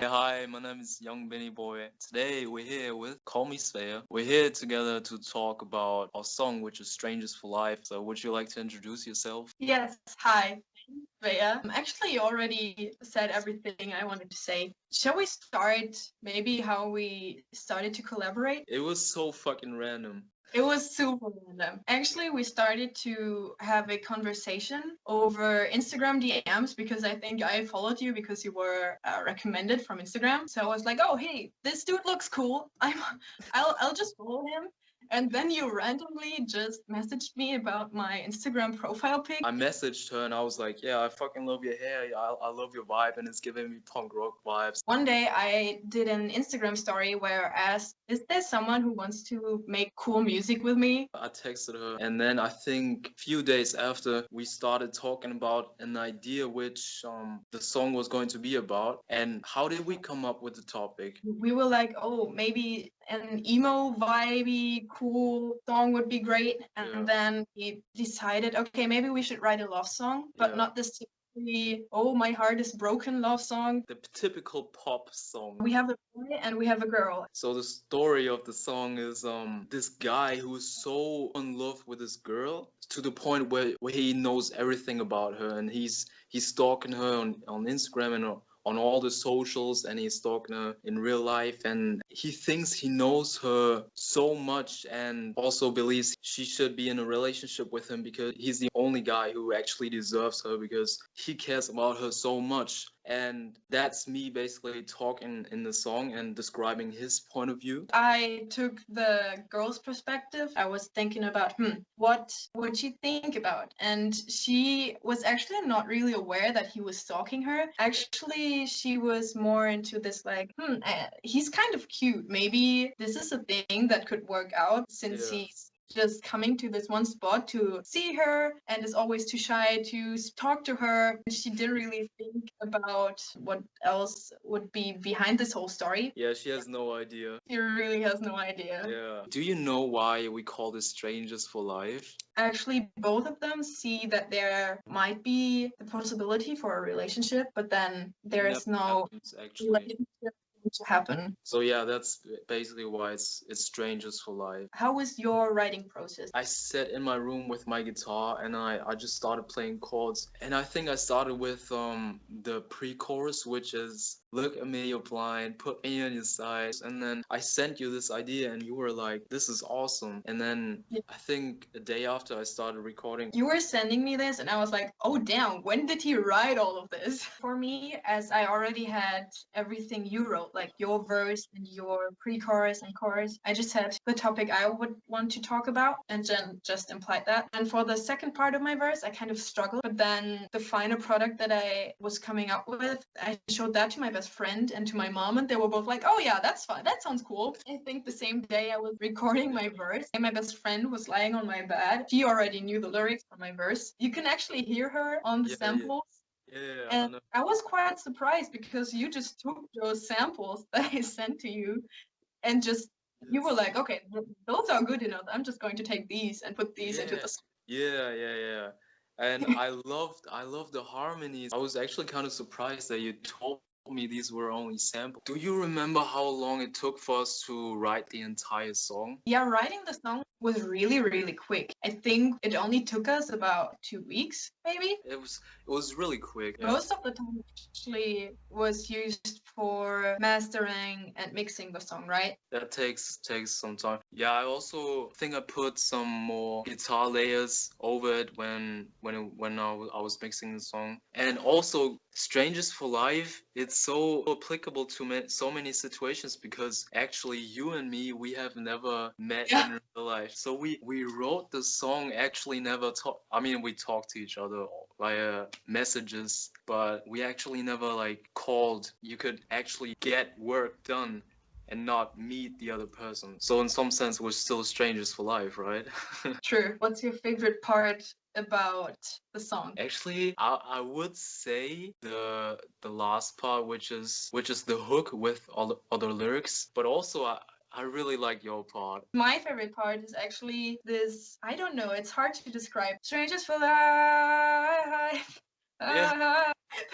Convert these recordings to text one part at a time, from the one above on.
Hi, my name is Young Beniboy. Today we're here with Callmesvea. We're here together to talk about our song, which is Strangers for Life. So would you like to introduce yourself? Yes, hi, Bea. Actually, you already said everything I wanted to say. Shall we start maybe how we started to collaborate? It was so fucking random. It was super random. Actually, we started to have a conversation over Instagram DMs because I think I followed you because you were recommended from Instagram. So I was like, oh, hey, this dude looks cool. I'll just follow him. And then you randomly just messaged me about my Instagram profile pic. I messaged her and I was like, yeah, I fucking love your hair. I love your vibe and it's giving me punk rock vibes. One day I did an Instagram story where I asked, is there someone who wants to make cool music with me? I texted her and then I think a few days after we started talking about an idea which the song was going to be about. And how did we come up with the topic? We were like, oh, maybe an emo vibey cool song would be great. And then we decided, okay, maybe we should write a love song, but not this typically, oh, my heart is broken love song. The typical pop song. We have a boy and we have a girl. So the story of the song is this guy who is so in love with this girl to the point where he knows everything about her and he's stalking her on Instagram and on all the socials, and he's stalking her in real life, and he thinks he knows her so much and also believes she should be in a relationship with him because he's the only guy who actually deserves her because he cares about her so much. And that's me basically talking in the song and describing his point of view. I took the girl's perspective. I was thinking about, what would she think about? And she was actually not really aware that he was stalking her. Actually, she was more into this like, he's kind of cute. Maybe this is a thing that could work out since he's just coming to this one spot to see her and is always too shy to talk to her. She didn't really think about what else would be behind this whole story. Yeah, she has no idea. She really has no idea. Yeah. Do you know why we call this Strangers for Life? Actually, both of them see that there might be the possibility for a relationship, but then there is no relationship to happen. So yeah, that's basically why it's Strangers for Life. How was your writing process? I sat in my room with my guitar and I just started playing chords, and I think I started with the pre-chorus, which is look at me, you're blind, put me on your side, and then I sent you this idea and you were like, this is awesome. And then I think a day after I started recording, you were sending me this and I was like, oh damn, when did he write all of this? For me, as I already had everything you wrote, like your verse and your pre-chorus and chorus, I just had the topic I would want to talk about and then just implied that. And for the second part of my verse, I kind of struggled, but then the final product that I was coming up with, I showed that to my best friend and to my mom, and they were both like, oh yeah, that's fine, that sounds cool. I think the same day I was recording my verse and my best friend was lying on my bed. She already knew the lyrics for my verse. You can actually hear her on the samples. Yeah, and I was quite surprised because you just took those samples that I sent to you and just you were like, okay, those are good enough. I'm just going to take these and put these into the song. Yeah. And I loved the harmonies. I was actually kind of surprised that you told me these were only samples. Do you remember how long it took for us to write the entire song? Yeah, writing the song was really, really quick. I think it only took us about 2 weeks, maybe. It was really quick. Yeah. Most of the time actually was used for mastering and mixing the song, right? That takes some time. Yeah, I also think I put some more guitar layers over it when I was mixing the song. And also Strangers for Life, it's so applicable to so many situations because actually you and me, we have never met in real life. So we wrote the song, actually never talk. I mean, we talked to each other via messages, but we actually never like called. You could actually get work done and not meet the other person. So in some sense, we're still strangers for life, right? True. What's your favorite part about the song? Actually, I would say the last part, which is the hook with all the other lyrics, but also I really like your part. My favorite part is actually this, I don't know, it's hard to describe. Strangers for life. That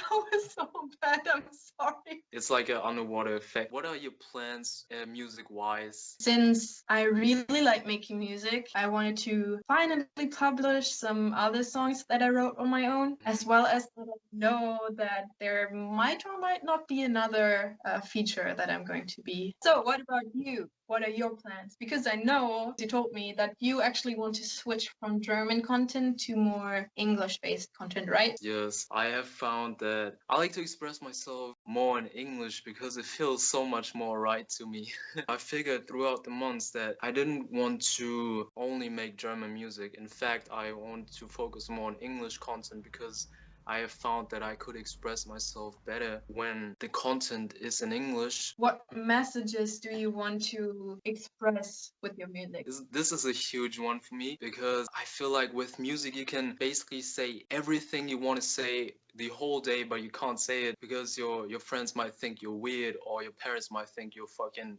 was so bad, I'm sorry. It's like an underwater effect. What are your plans music-wise? Since I really like making music, I wanted to finally publish some other songs that I wrote on my own, as well as let I know that there might or might not be another feature that I'm going to be. So, what about you? What are your plans? Because I know you told me that you actually want to switch from German content to more English-based content, right? Yes, I have found that I like to express myself more in English because it feels so much more right to me. I figured throughout the months that I didn't want to only make German music. In fact, I want to focus more on English content because I have found that I could express myself better when the content is in English. What messages do you want to express with your music? This is a huge one for me because I feel like with music you can basically say everything you want to say the whole day, but you can't say it because your friends might think you're weird or your parents might think you're fucking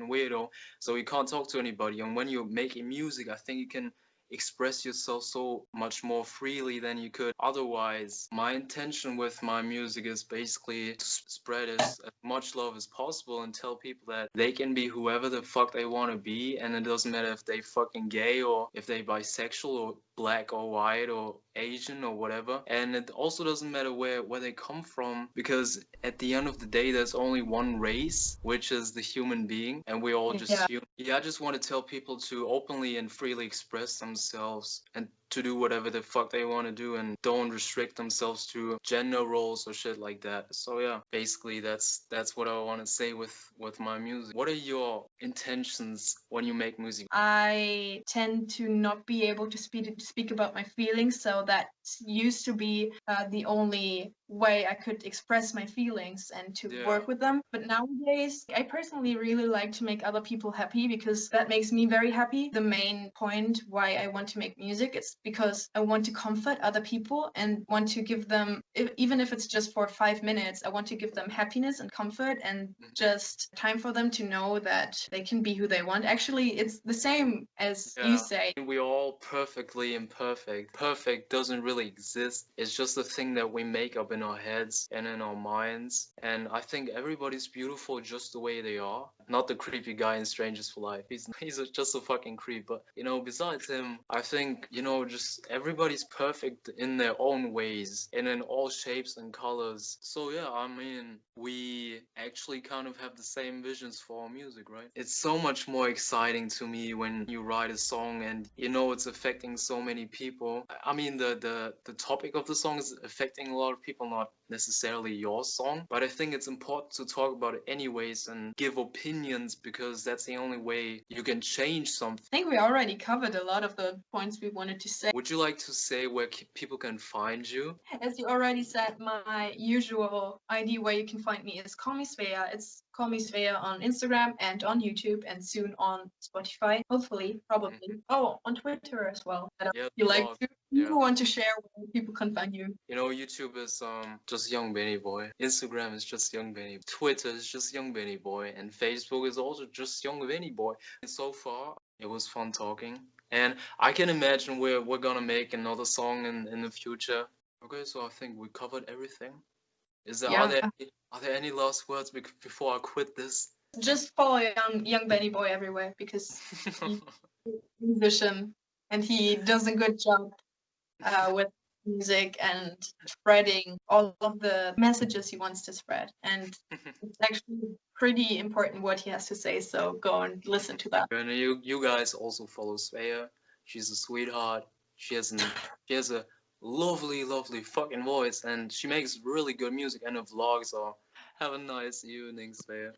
weirdo. So you can't talk to anybody. And when you're making music, I think you can express yourself so much more freely than you could otherwise. My intention with my music is basically to spread as much love as possible and tell people that they can be whoever the fuck they want to be, and it doesn't matter if they fucking gay or if they bisexual or black or white or Asian or whatever. And it also doesn't matter where they come from, because at the end of the day there's only one race, which is the human being, and we're all just human. Yeah, I just want to tell people to openly and freely express themselves and to do whatever the fuck they want to do and don't restrict themselves to gender roles or shit like that. So yeah, basically that's what I want to say with my music. What are your intentions when you make music? I tend to not be able to speak about my feelings, so that used to be the only way I could express my feelings and to work with them. But nowadays, I personally really like to make other people happy because that makes me very happy. The main point why I want to make music is because I want to comfort other people and want to give them, even if it's just for 5 minutes, I want to give them happiness and comfort and just time for them to know that they can be who they want. Actually, it's the same as you say. We're all perfectly imperfect. Perfect doesn't really exist. It's just a thing that we make up in our heads and in our minds. And I think everybody's beautiful just the way they are. Not the creepy guy in Strangers for Life. He's just a fucking creep. But, besides him, I think, just everybody's perfect in their own ways and in all shapes and colors. So yeah, I mean, we actually kind of have the same visions for our music, right? It's so much more exciting to me when you write a song and it's affecting so many people. I mean, the topic of the song is affecting a lot of people, not necessarily your song, but I think it's important to talk about it anyways and give opinions because that's the only way you can change something. I think we already covered a lot of the points we wanted to say. Would you like to say where people can find you? As you already said, my usual ID where you can find me is Callmesvea. It's Callmesvea on Instagram and on YouTube and soon on Spotify, hopefully, probably. Oh, on Twitter as well. You like to? You want to share where people can find you? YouTube is just Young Beniboy. Instagram is just Young Beniboy. Twitter is just Young Beniboy, and Facebook is also just Young Beniboy. And so far, it was fun talking, and I can imagine we're gonna make another song in the future. Okay, so I think we covered everything. Are there any last words before I quit this? Just follow Young Beniboy everywhere because he's a musician and he does a good job with music and spreading all of the messages he wants to spread. And it's actually pretty important what he has to say, so go and listen to that. And you guys also follow Svea. She's a sweetheart. She has a lovely, lovely fucking voice, and she makes really good music and her vlogs. So have a nice evening, Svea.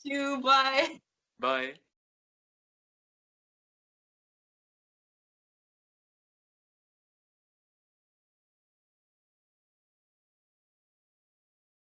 You, bye. Bye.